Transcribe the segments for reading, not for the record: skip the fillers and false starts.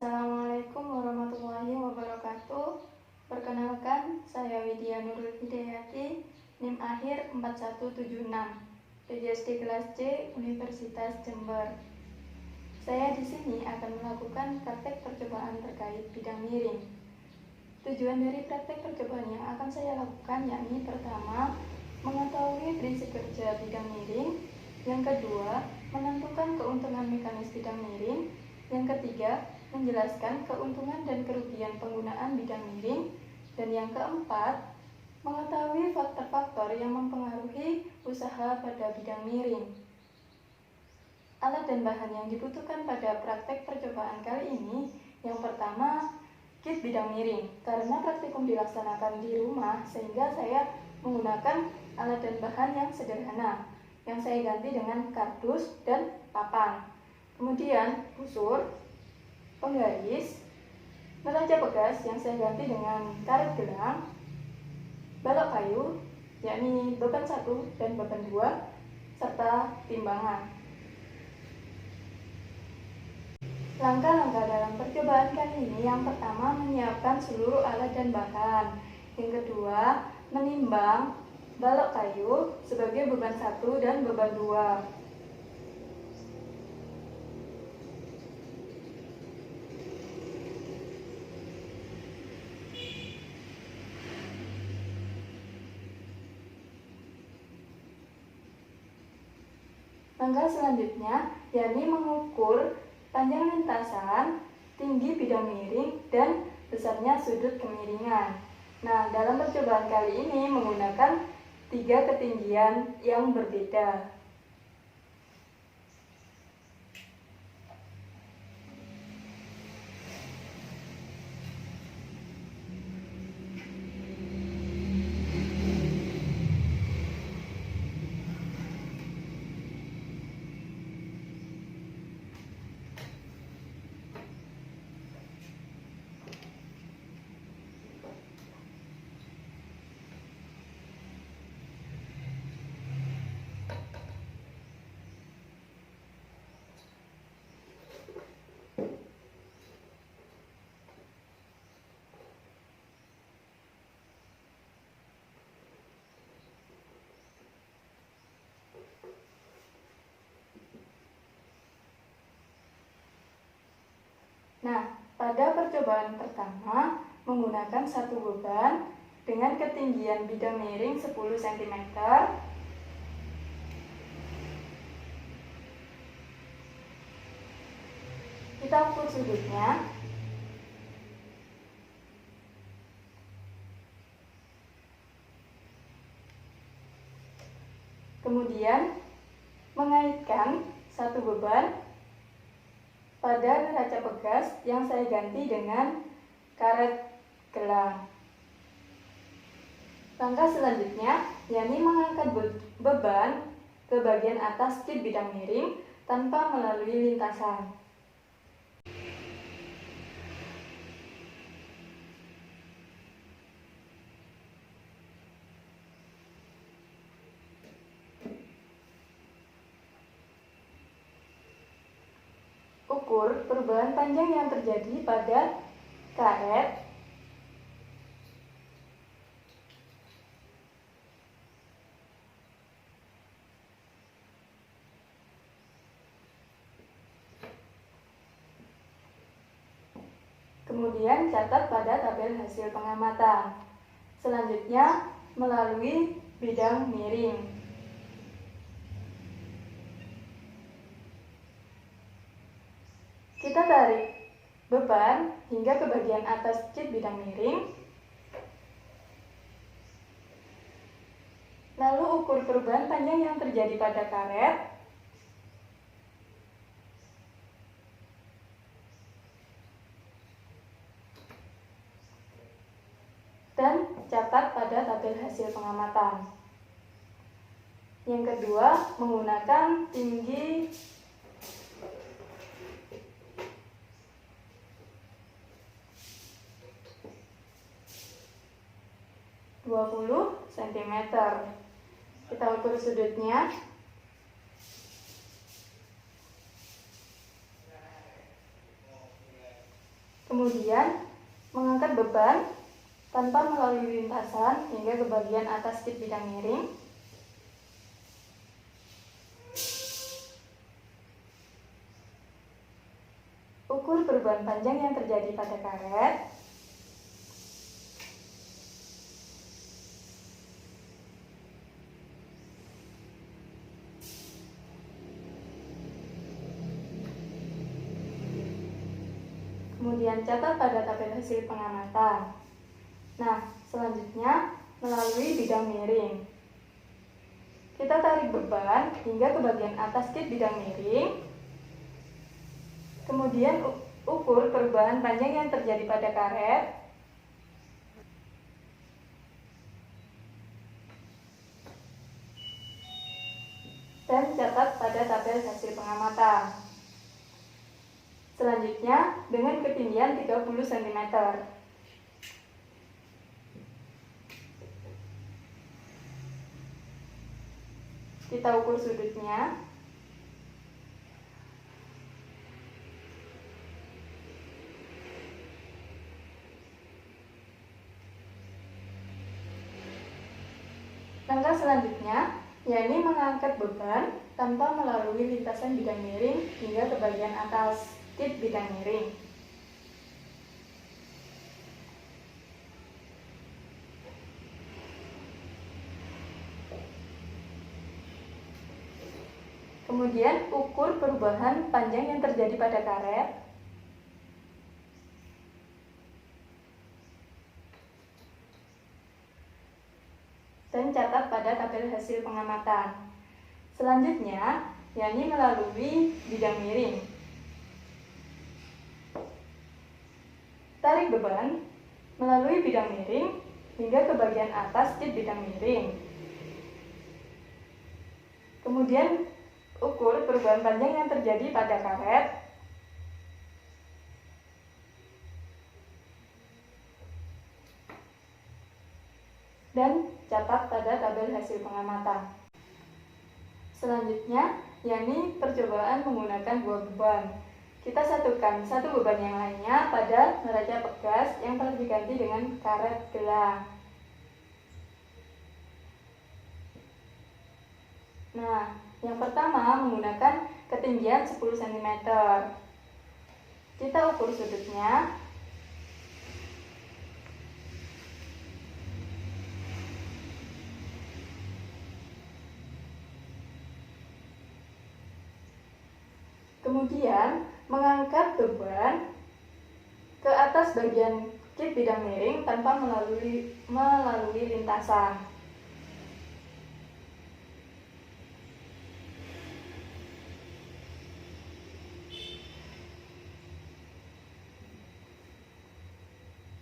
Assalamualaikum warahmatullahi wabarakatuh. Perkenalkan, saya Widya Nurul Hidayati, NIM akhir 4176, PJSD kelas C, Universitas Jember. Saya di sini akan melakukan praktek percobaan terkait bidang miring. Tujuan dari praktek percobaan yang akan saya lakukan yakni pertama, mengetahui prinsip kerja bidang miring, yang kedua, menentukan keuntungan mekanis bidang miring, yang ketiga, menjelaskan keuntungan dan kerugian penggunaan bidang miring, dan yang keempat, mengetahui faktor-faktor yang mempengaruhi usaha pada bidang miring. Alat dan bahan yang dibutuhkan pada praktek percobaan kali ini, yang pertama, kit bidang miring. Karena praktikum dilaksanakan di rumah, sehingga saya menggunakan alat dan bahan yang sederhana, yang saya ganti dengan kardus dan papan. Kemudian busur, penggaris, neraca bekas yang saya ganti dengan karet gelang, balok kayu, yakni beban 1 dan beban 2, serta timbangan. Langkah-langkah dalam percobaan kali ini, yang pertama, menyiapkan seluruh alat dan bahan. Yang kedua, menimbang balok kayu sebagai beban 1 dan beban 2. Langkah selanjutnya yakni mengukur panjang lintasan, tinggi bidang miring, dan besarnya sudut kemiringan. Nah, dalam percobaan kali ini menggunakan 3 ketinggian yang berbeda. Nah, pada percobaan pertama menggunakan satu beban dengan ketinggian bidang miring 10 cm. Kita ukur sudutnya. Kemudian mengaitkan satu beban pada neraca bekas yang saya ganti dengan karet gelang. Langkah selanjutnya yakni mengangkat beban ke bagian atas kit bidang miring tanpa melalui lintasan. Ukur perubahan panjang yang terjadi pada karet kemudian catat pada tabel hasil pengamatan. Selanjutnya melalui bidang miring. Kita tarik beban hingga ke bagian atas kit bidang miring. Lalu ukur perubahan panjang yang terjadi pada karet. Dan catat pada tabel hasil pengamatan. Yang kedua, menggunakan tinggi 20 cm. Kita ukur sudutnya. Kemudian mengangkat beban tanpa melalui lintasan hingga ke bagian atas kit bidang miring. Ukur perubahan panjang yang terjadi pada karet. Kemudian catat pada tabel hasil pengamatan. Nah, selanjutnya melalui bidang miring. Kita tarik beban hingga ke bagian atas kit bidang miring. Kemudian ukur perubahan panjang yang terjadi pada karet. Dan catat pada tabel hasil pengamatan. Selanjutnya dengan ketinggian 30 cm. Kita ukur sudutnya. Langkah selanjutnya yakni mengangkat beban tanpa melalui lintasan bidang miring hingga ke bagian atas kit bidang miring. Kemudian ukur perubahan panjang yang terjadi pada karet. Dan catat pada tabel hasil pengamatan. Selanjutnya, yakni melalui bidang miring. Tarik beban melalui bidang miring hingga ke bagian atas kit bidang miring. Kemudian ukur perubahan panjang yang terjadi pada karet. Dan catat pada tabel hasil pengamatan. Selanjutnya, yakni percobaan menggunakan dua beban. Kita satukan satu beban yang lainnya pada neraca pegas yang telah diganti dengan karet gelang. Nah, yang pertama menggunakan ketinggian 10 cm. Kita ukur sudutnya. Kemudian mengangkat beban ke atas bagian kit bidang miring tanpa melalui lintasan.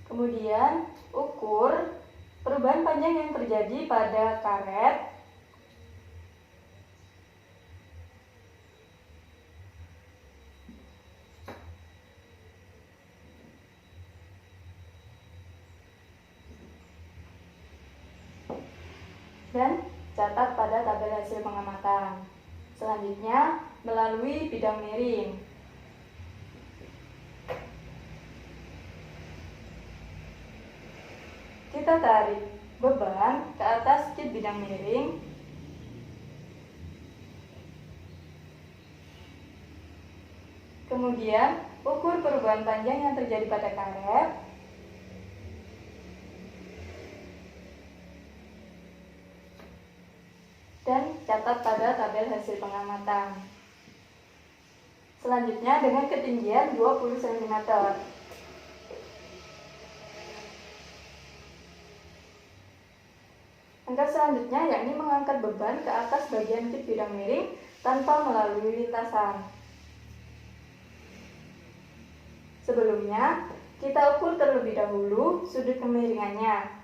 Kemudian ukur perubahan panjang yang terjadi pada karet. Dan catat pada tabel hasil pengamatan. Selanjutnya melalui bidang miring. Kita tarik beban ke atas kit bidang miring. Kemudian ukur perubahan panjang yang terjadi pada karet. Dan catat pada tabel hasil pengamatan. Selanjutnya dengan ketinggian 20 cm. Langkah selanjutnya yakni mengangkat beban ke atas bagian kit bidang miring tanpa melalui lintasan. Sebelumnya, kita ukur terlebih dahulu sudut kemiringannya.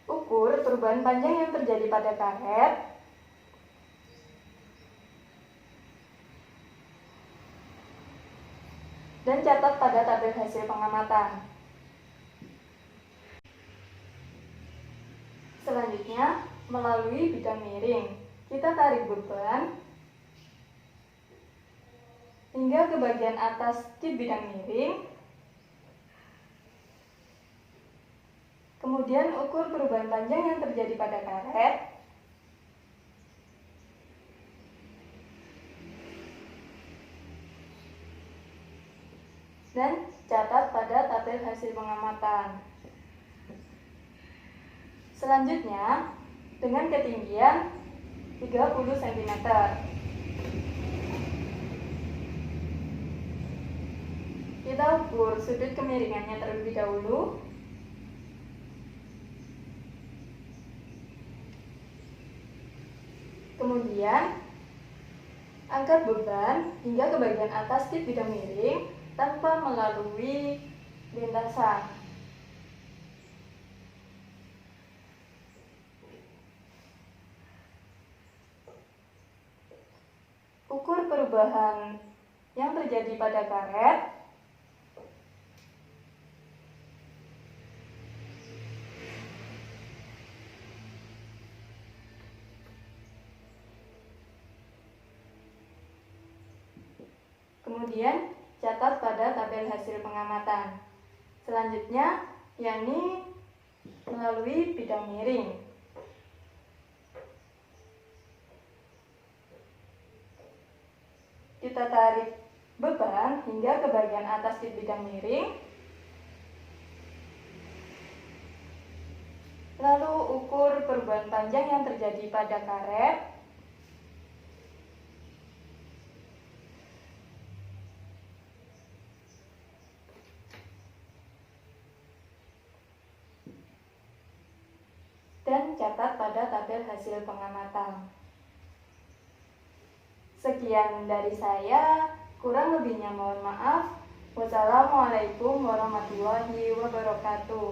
Ukur perubahan panjang yang terjadi pada karet. dan catat pada tabel hasil pengamatan. Selanjutnya, melalui bidang miring, kita tarik beban hingga ke bagian atas di bidang miring. Kemudian ukur perubahan panjang yang terjadi pada karet. Dan catat pada tabel hasil pengamatan. Selanjutnya, dengan ketinggian 30 cm. Kita ukur sudut kemiringannya terlebih dahulu. Kemudian, angkat beban hingga ke bagian atas di bidang miring tanpa melalui lintasan. Ukur perubahan yang terjadi pada karet. Kemudian catat pada tabel hasil pengamatan. Selanjutnya, yakni melalui bidang miring. Kita tarik beban hingga ke bagian atas di bidang miring. Lalu ukur perubahan panjang yang terjadi pada karet. Dan catat pada tabel hasil pengamatan. Sekian dari saya, kurang lebihnya mohon maaf. Wassalamualaikum warahmatullahi wabarakatuh.